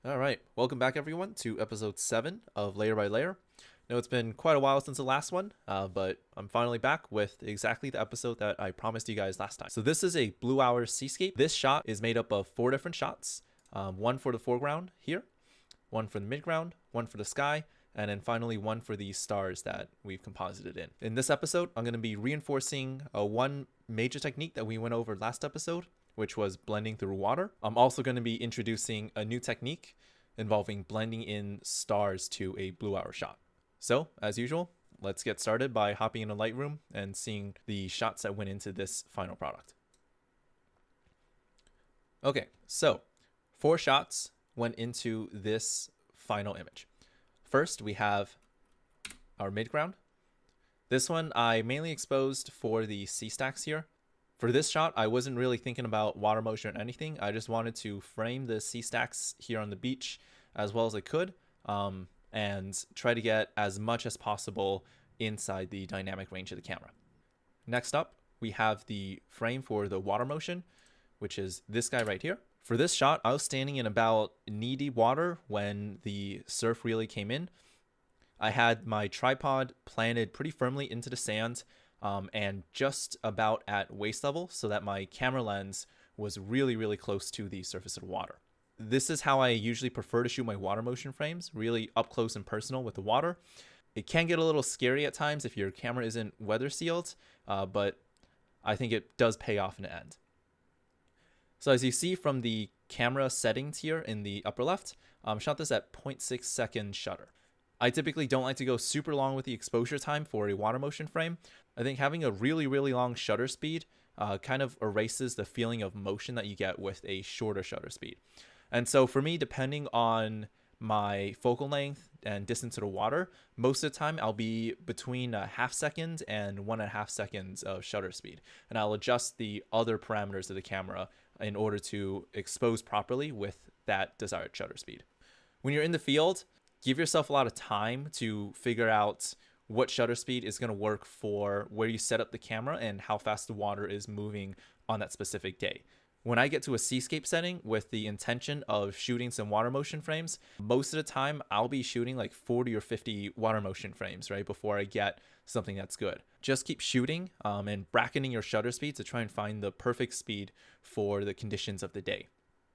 All right, welcome back everyone to episode 7 of Layer by Layer. Now it's been quite a while since the last one, but I'm finally back with exactly the episode that I promised you guys last time. So this is a Blue Hour Seascape. This shot is made up of 4 different shots, one for the foreground here, one for the midground, one for the sky, and then finally one for the stars that we've composited in. In this episode, I'm going to be reinforcing one major technique that we went over last episode, which was blending through water. I'm also going to be introducing a new technique involving blending in stars to a blue hour shot. So, as usual, let's get started by hopping into Lightroom and seeing the shots that went into this final product. Okay, so 4 shots went into this final image. First, we have our midground. This one I mainly exposed for the sea stacks here. For this shot, I wasn't really thinking about water motion or anything. I just wanted to frame the sea stacks here on the beach as well as I could, and try to get as much as possible inside the dynamic range of the camera. Next up, we have the frame for the water motion, which is this guy right here. For this shot, I was standing in about knee-deep water when the surf really came in. I had my tripod planted pretty firmly into the sand, and just about at waist level so that my camera lens was really close to the surface of the water. This is how I usually prefer to shoot my water motion frames, really up close and personal with the water. It can get a little scary at times if your camera isn't weather sealed, but I think it does pay off in the end. So as you see from the camera settings here in the upper left, shot this at 0.6 second shutter. I typically don't like to go super long with the exposure time for a water motion frame. I think having a really long shutter speed kind of erases the feeling of motion that you get with a shorter shutter speed. And so for me, depending on my focal length and distance to the water, most of the time I'll be between a half second and 1.5 seconds of shutter speed. And I'll adjust the other parameters of the camera in order to expose properly with that desired shutter speed. When you're in the field, give yourself a lot of time to figure out what shutter speed is going to work for where you set up the camera and how fast the water is moving on that specific day. When I get to a seascape setting with the intention of shooting some water motion frames, most of the time I'll be shooting like 40 or 50 water motion frames, right, before I get something that's good. Just keep shooting and bracketing your shutter speed to try and find the perfect speed for the conditions of the day.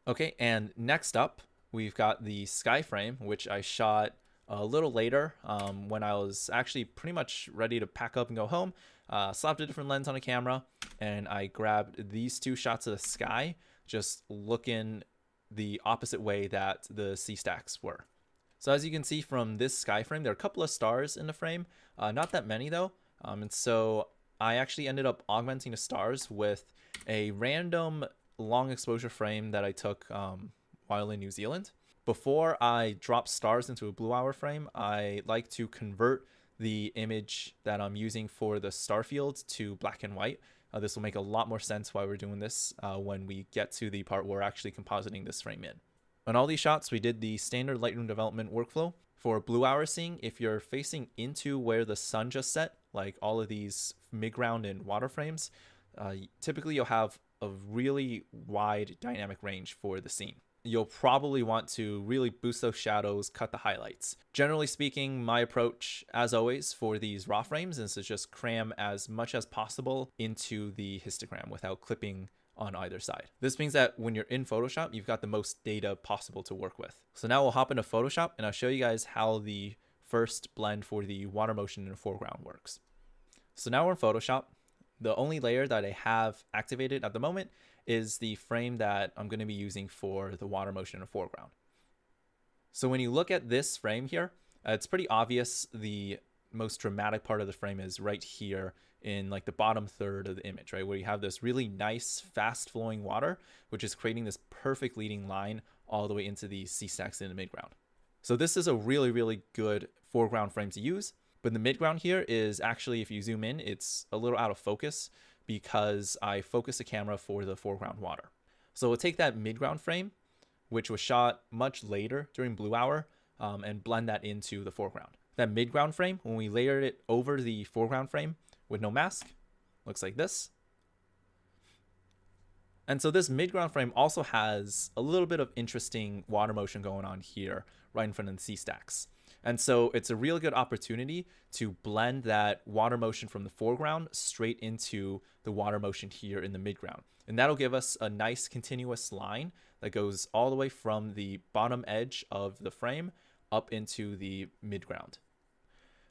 Okay, and next up, we've got the sky frame, which I shot a little later when I was actually pretty much ready to pack up and go home. Slapped a different lens on a camera, and I grabbed these 2 shots of the sky, just looking the opposite way that the sea stacks were. So as you can see from this sky frame, there are a couple of stars in the frame, not that many though. And so I actually ended up augmenting the stars with a random long exposure frame that I took while in New Zealand. Before I drop stars into a blue hour frame, I like to convert the image that I'm using for the starfield to black and white. This will make a lot more sense why we're doing this when we get to the part where we're actually compositing this frame in. On all these shots, we did the standard Lightroom development workflow. For blue hour scene, if you're facing into where the sun just set, like all of these midground and water frames, typically you'll have a really wide dynamic range for the scene. You'll probably want to really boost those shadows, cut the highlights. Generally speaking, my approach, as always, for these raw frames is to just cram as much as possible into the histogram without clipping on either side. This means that when you're in Photoshop, you've got the most data possible to work with. So now we'll hop into Photoshop and I'll show you guys how the first blend for the water motion in the foreground works. So now we're in Photoshop. The only layer that I have activated at the moment is the frame that I'm going to be using for the water motion in the foreground. So when you look at this frame here, it's pretty obvious the most dramatic part of the frame is right here in like the bottom third of the image, right, where you have this really nice fast flowing water, which is creating this perfect leading line all the way into the sea stacks in the midground. So this is a really good foreground frame to use, but the midground here is actually, if you zoom in, it's a little out of focus because I focused the camera for the foreground water. So we'll take that midground frame, which was shot much later during blue hour, and blend that into the foreground. That midground frame, when we layered it over the foreground frame with no mask, looks like this. And so this midground frame also has a little bit of interesting water motion going on here right in front of the sea stacks. And so it's a real good opportunity to blend that water motion from the foreground straight into the water motion here in the midground. And that'll give us a nice continuous line that goes all the way from the bottom edge of the frame up into the midground.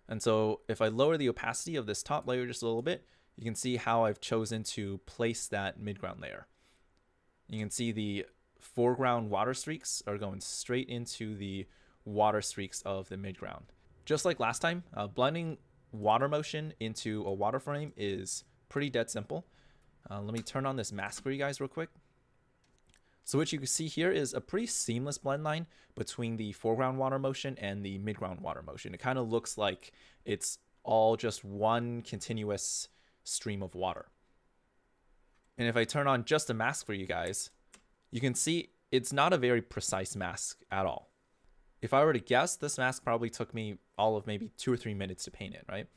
And so if I lower the opacity of this top layer just a little bit, you can see how I've chosen to place that midground layer. You can see the foreground water streaks are going straight into the water streaks of the midground. Just like last time, blending water motion into a water frame is pretty dead simple. Let me turn on this mask for you guys real quick. So what you can see here is a pretty seamless blend line between the foreground water motion and the midground water motion. It kind of looks like it's all just one continuous stream of water. And if I turn on just a mask for you guys, you can see it's not a very precise mask at all. If I were to guess, this mask probably took me all of maybe 2 or 3 minutes to paint it, right?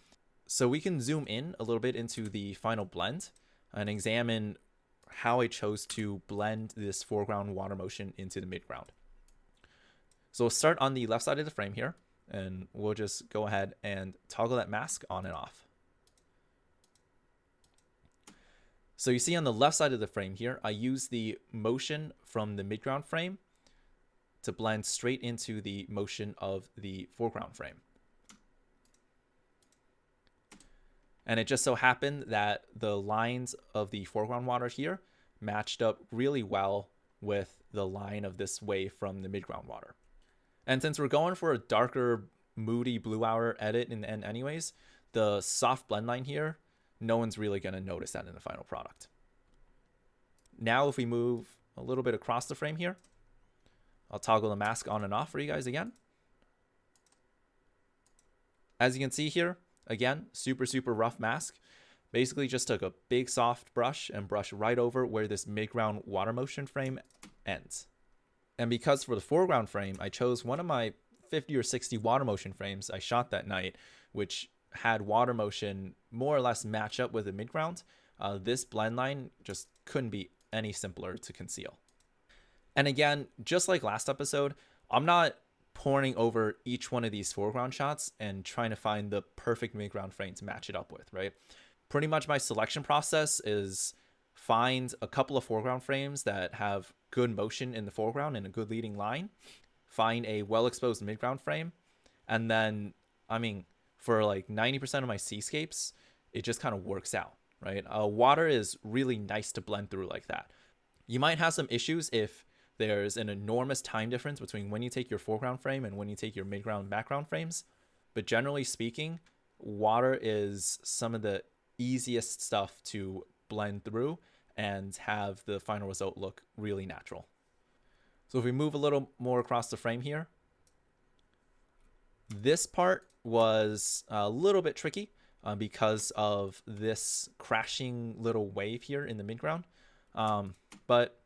So we can zoom in a little bit into the final blend and examine how I chose to blend this foreground water motion into the midground. So we'll start on the left side of the frame here, and we'll just go ahead and toggle that mask on and off. So you see on the left side of the frame here, I use the motion from the midground frame to blend straight into the motion of the foreground frame. And it just so happened that the lines of the foreground water here matched up really well with the line of this wave from the midground water. And since we're going for a darker, moody blue hour edit in the end anyways, the soft blend line here, no one's really going to notice that in the final product. Now if we move a little bit across the frame here, I'll toggle the mask on and off for you guys again. As you can see here, again, super rough mask. Basically just took a big soft brush and brushed right over where this midground water motion frame ends. And because for the foreground frame, I chose one of my 50 or 60 water motion frames I shot that night, which had water motion more or less match up with the midground, this blend line just couldn't be any simpler to conceal. And again, just like last episode, I'm not poring over each one of these foreground shots and trying to find the perfect midground frame to match it up with, right? Pretty much my selection process is find a couple of foreground frames that have good motion in the foreground and a good leading line, find a well-exposed midground frame, and then, I mean, for like 90% of my seascapes, it just kind of works out, right? Water is really nice to blend through like that. You might have some issues if there's an enormous time difference between when you take your foreground frame and when you take your midground and background frames. But generally speaking, water is some of the easiest stuff to blend through and have the final result look really natural. So if we move a little more across the frame here, this part was a little bit tricky because of this crashing little wave here in the midground. But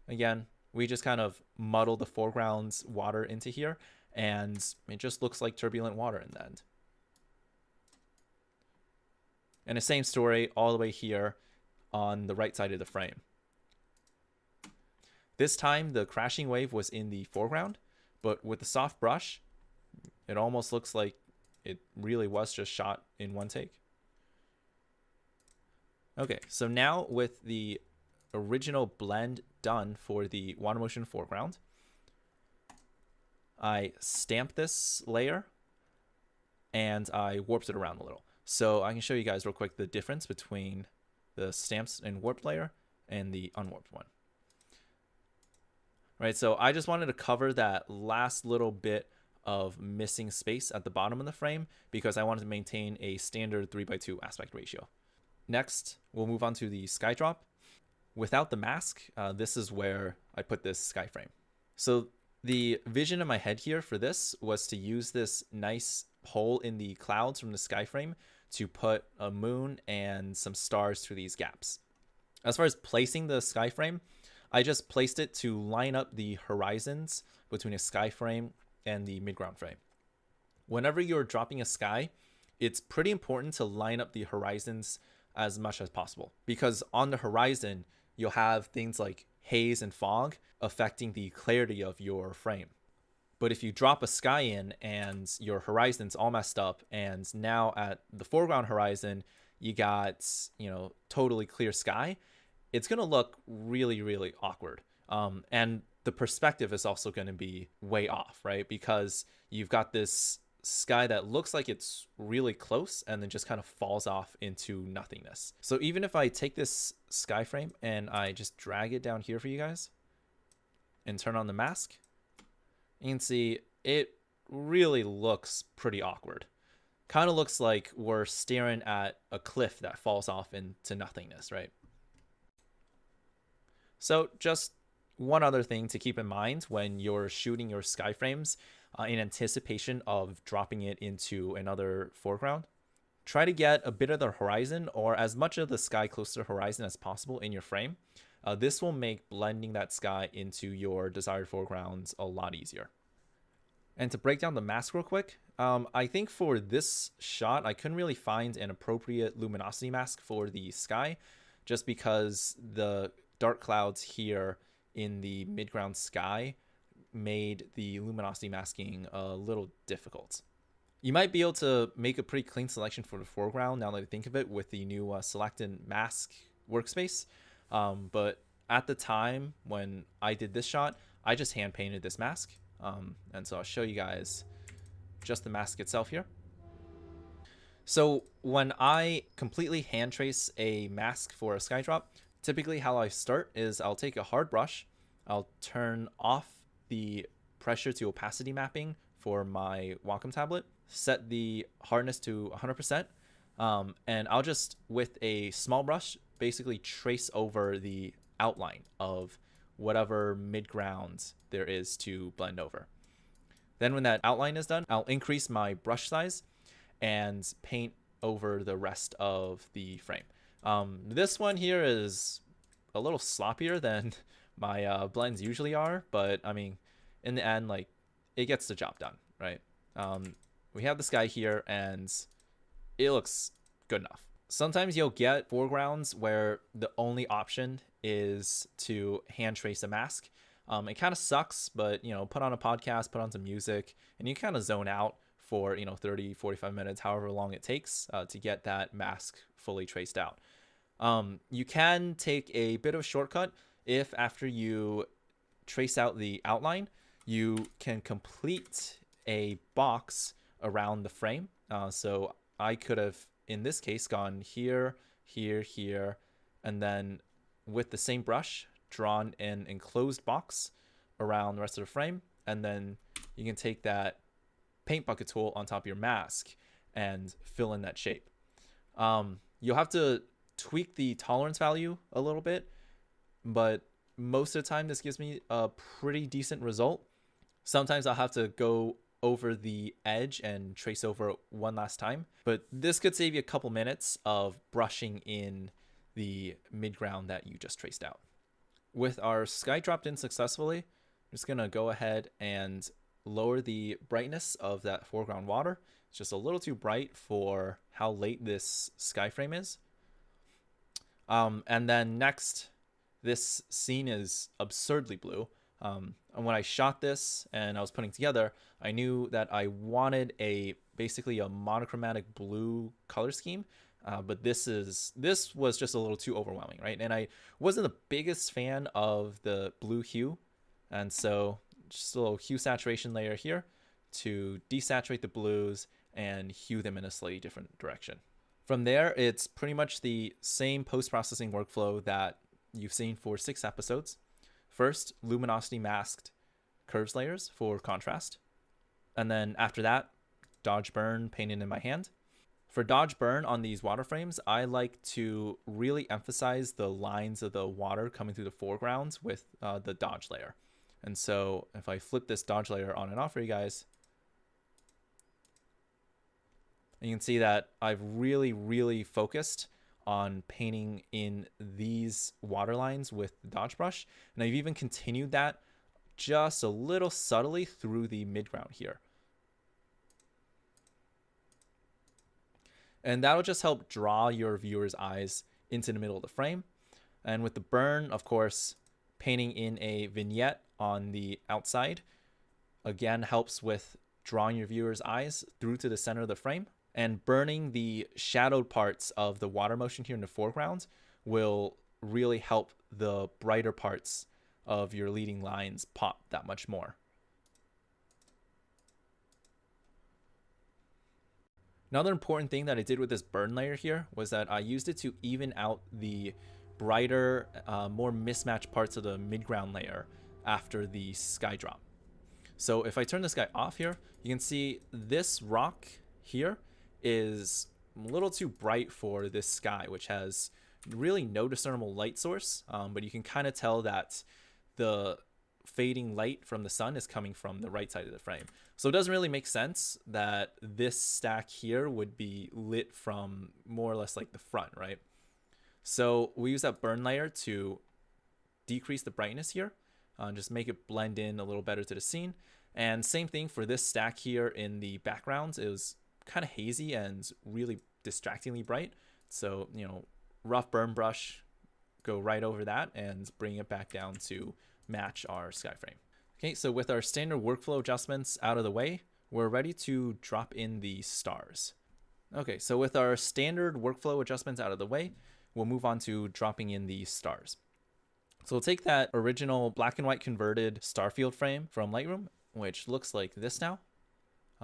again, we just kind of muddle the foreground's water into here, and it just looks like turbulent water in the end. And the same story all the way here on the right side of the frame. This time, the crashing wave was in the foreground, but with the soft brush, it almost looks like it really was just shot in one take. Okay, so now with the original blend done for the water motion foreground, I stamped this layer and I warped it around a little. So I can show you guys real quick the difference between the stamped and warped layer and the unwarped one. Right, so I just wanted to cover that last little bit of missing space at the bottom of the frame because I wanted to maintain a standard 3:2 aspect ratio. Next, we'll move on to the sky drop. Without the mask, this is where I put this sky frame. So the vision in my head here for this was to use this nice hole in the clouds from the sky frame to put a moon and some stars through these gaps. As far as placing the sky frame, I just placed it to line up the horizons between a sky frame and the midground frame. Whenever you're dropping a sky, it's pretty important to line up the horizons as much as possible, because on the horizon, you'll have things like haze and fog affecting the clarity of your frame. But if you drop a sky in and your horizon's all messed up, and now at the foreground horizon, you got, totally clear sky, it's going to look really, really awkward. And the perspective is also going to be way off, right? Because you've got this sky that looks like it's really close and then just kind of falls off into nothingness. So even if I take this sky frame and I just drag it down here for you guys and turn on the mask, you can see it really looks pretty awkward. Kind of looks like we're staring at a cliff that falls off into nothingness, right? So just one other thing to keep in mind when you're shooting your sky frames in anticipation of dropping it into another foreground, try to get a bit of the horizon or as much of the sky close to the horizon as possible in your frame. This will make blending that sky into your desired foregrounds a lot easier. And to break down the mask real quick, I think for this shot, I couldn't really find an appropriate luminosity mask for the sky, just because the dark clouds here in the midground sky made the luminosity masking a little difficult. You might be able to make a pretty clean selection for the foreground now that I think of it with the new select and mask workspace. But at the time when I did this shot, I just hand painted this mask. And so I'll show you guys just the mask itself here. So when I completely hand trace a mask for a sky drop, typically how I start is I'll take a hard brush, I'll turn off the pressure to opacity mapping for my Wacom tablet, set the hardness to 100%, and I'll just, with a small brush, basically trace over the outline of whatever midground there is to blend over. Then when that outline is done, I'll increase my brush size and paint over the rest of the frame. This one here is a little sloppier than my blends usually are, but I mean, in the end, like, it gets the job done, right? We have this guy here and it looks good enough. Sometimes you'll get foregrounds where the only option is to hand trace a mask. It kind of sucks, but put on a podcast, put on some music, and you kind of zone out for 30, 45 minutes, however long it takes to get that mask fully traced out. You can take a bit of a shortcut if after you trace out the outline, you can complete a box around the frame. So I could have, in this case, gone here, here, here, and then with the same brush, drawn an enclosed box around the rest of the frame. And then you can take that paint bucket tool on top of your mask and fill in that shape. You'll have to tweak the tolerance value a little bit, but most of the time this gives me a pretty decent result. Sometimes I'll have to go over the edge and trace over one last time, but this could save you a couple minutes of brushing in the midground that you just traced out. With our sky dropped in successfully, I'm just gonna go ahead and lower the brightness of that foreground water. It's just a little too bright for how late this sky frame is. And then next, this scene is absurdly blue. And when I shot this and I was putting together, I knew that I wanted basically a monochromatic blue color scheme. But this was just a little too overwhelming, right? And I wasn't the biggest fan of the blue hue. And so just a little hue saturation layer here to desaturate the blues and hue them in a slightly different direction. From there, it's pretty much the same post-processing workflow that you've seen for 6 episodes. First, luminosity masked curves layers for contrast. And then after that, dodge burn painted in my hand. For dodge burn on these water frames, I like to really emphasize the lines of the water coming through the foreground with the dodge layer. And so if I flip this dodge layer on and off for you guys, you can see that I've really, really focused on painting in these water lines with the dodge brush. And I've even continued that just a little subtly through the midground here. And that'll just help draw your viewer's eyes into the middle of the frame. And with the burn, of course, painting in a vignette on the outside, again, helps with drawing your viewer's eyes through to the center of the frame. And burning the shadowed parts of the water motion here in the foreground will really help the brighter parts of your leading lines pop that much more. Another important thing that I did with this burn layer here was that I used it to even out the brighter, more mismatched parts of the midground layer after the sky drop. So if I turn this guy off here, you can see this rock here is a little too bright for this sky, which has really no discernible light source, but you can kind of tell that the fading light from the sun is coming from the right side of the frame. So it doesn't really make sense that this stack here would be lit from more or less like the front, right? So we use that burn layer to decrease the brightness here, just make it blend in a little better to the scene. And same thing for this stack here in the background. It was kind of hazy and really distractingly bright. So, you know, rough burn brush, go right over that and bring it back down to match our sky frame. Okay, so with our standard workflow adjustments out of the way, we're ready to drop in the stars. Okay, so with our standard workflow adjustments out of the way, we'll move on to dropping in the stars. So we'll take that original black and white converted starfield frame from Lightroom, which looks like this now,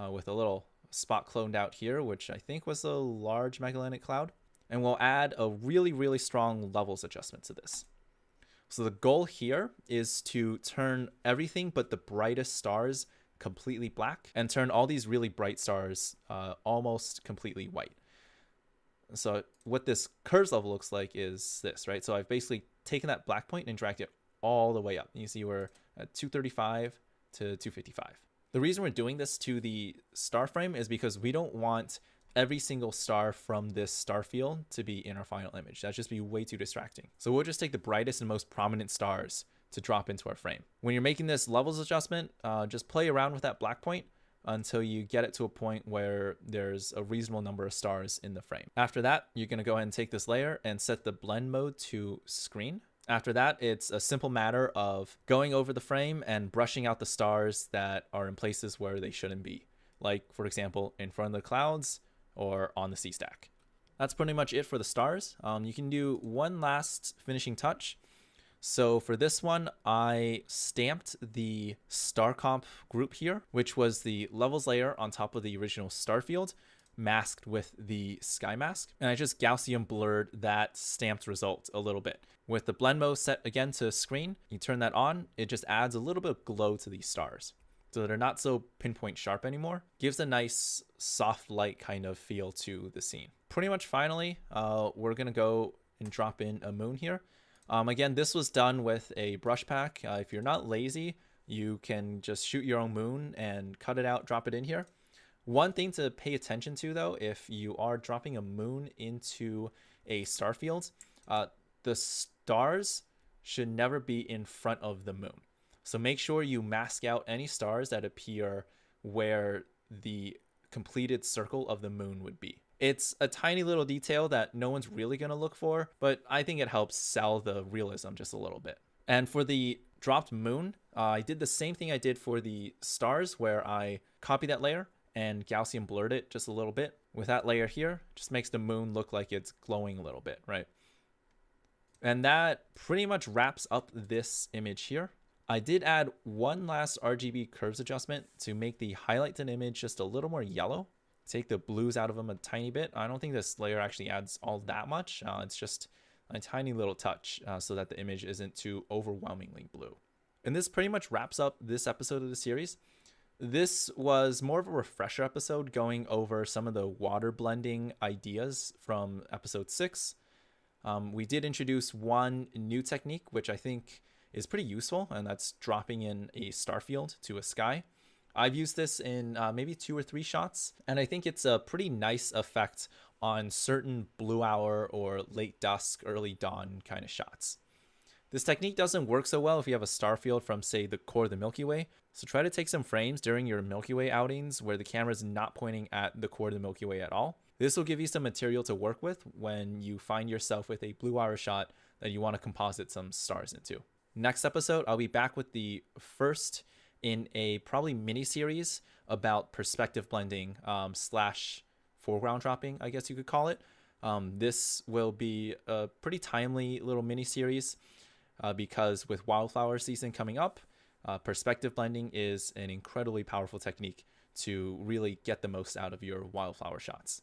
with a little spot cloned out here, which I think was a large Magellanic Cloud. And we'll add a really, really strong levels adjustment to this. So the goal here is to turn everything but the brightest stars completely black and turn all these really bright stars almost completely white. So what this curves level looks like is this, right? So I've basically taken that black point and dragged it all the way up. You see we're at 235 to 255. The reason we're doing this to the star frame is because we don't want every single star from this star field to be in our final image. That'd just be way too distracting. So we'll just take the brightest and most prominent stars to drop into our frame. When you're making this levels adjustment, just play around with that black point until you get it to a point where there's a reasonable number of stars in the frame. After that, you're gonna go ahead and take this layer and set the blend mode to screen. After that, it's a simple matter of going over the frame and brushing out the stars that are in places where they shouldn't be. Like, for example, in front of the clouds or on the sea stack. That's pretty much it for the stars. You can do one last finishing touch. So for this one, I stamped the star comp group here, which was the levels layer on top of the original star field, masked with the sky mask. And I just Gaussian blurred that stamped result a little bit. With the blend mode set again to screen, you turn that on, it just adds a little bit of glow to these stars. So they're not so pinpoint sharp anymore. Gives a nice soft light kind of feel to the scene. Pretty much finally, we're gonna go and drop in a moon here. Again, this was done with a brush pack. If you're not lazy, you can just shoot your own moon and cut it out, drop it in here. One thing to pay attention to though, if you are dropping a moon into a star field, the stars should never be in front of the moon. So make sure you mask out any stars that appear where the completed circle of the moon would be. It's a tiny little detail that no one's really going to look for, but I think it helps sell the realism just a little bit. And for the dropped moon, I did the same thing I did for the stars, where I copied that layer and Gaussian blurred it just a little bit. With that layer here, just makes the moon look like it's glowing a little bit, right? And that pretty much wraps up this image here. I did add one last RGB curves adjustment to make the highlighted image just a little more yellow. Take the blues out of them a tiny bit. I don't think this layer actually adds all that much. It's just a tiny little touch so that the image isn't too overwhelmingly blue. And this pretty much wraps up this episode of the series. This was more of a refresher episode going over some of the water blending ideas from episode 6. We did introduce one new technique, which I think is pretty useful, and that's dropping in a star field to a sky. I've used this in maybe 2 or 3 shots, and I think it's a pretty nice effect on certain blue hour or late dusk, early dawn kind of shots. This technique doesn't work so well if you have a star field from, say, the core of the Milky Way, so try to take some frames during your Milky Way outings where the camera is not pointing at the core of the Milky Way at all. This will give you some material to work with when you find yourself with a blue hour shot that you want to composite some stars into. Next episode, I'll be back with the first in a probably mini series about perspective blending slash foreground dropping, I guess you could call it. This will be a pretty timely little mini series because with wildflower season coming up, perspective blending is an incredibly powerful technique to really get the most out of your wildflower shots.